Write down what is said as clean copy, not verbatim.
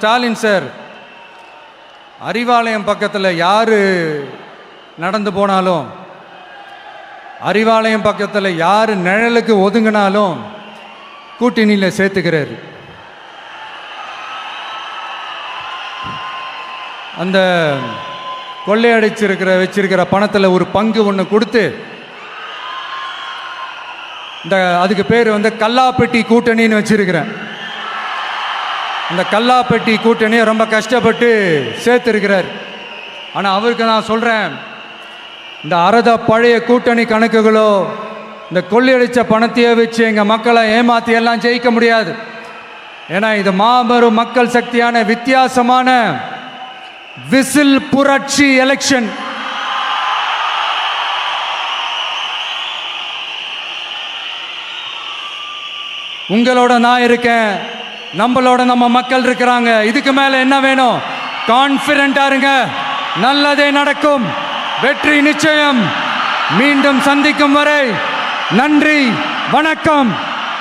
Stalin sir, Arivalayam பக்கத்தில் யார் நடந்து போனாலும், அறிவாலயம் பக்கத்தில் யார் நிழலுக்கு ஒதுங்கினாலும் கூட்டணியில் சேர்த்துக்கிறார். அந்த வச்சிருக்கிற பணத்தில் ஒரு பங்கு ஒன்று கொடுத்து, அதுக்கு பேர் கல்லாப்பெட்டி கூட்டணின்னு வச்சிருக்கிறேன். அந்த கல்லாப்பெட்டி கூட்டணியை ரொம்ப கஷ்டப்பட்டு சேர்த்துருக்கிறார். ஆனால் அவருக்கு நான் சொல்கிறேன், இந்த பழைய கூட்டணி கணக்குகளோ இந்த கொள்ளையடிச்ச பணத்தையே வச்சு எங்கள் மக்களை ஏமாற்றி எல்லாம் ஜெயிக்க முடியாது. ஏன்னா இது மாபெரும் மக்கள் சக்தியான வித்தியாசமான விசில் புரட்சி எலெக்ஷன். உங்களோட நான் இருக்கேன், நம்மளோட நம்ம மக்கள் இருக்கிறாங்க. இதுக்கு மேல என்ன வேணும்? கான்ஃபிடென்ட்டா இருங்க, நல்லதே நடக்கும், வெற்றி நிச்சயம். மீண்டும் சந்திக்கும் வரை நன்றி, வணக்கம்.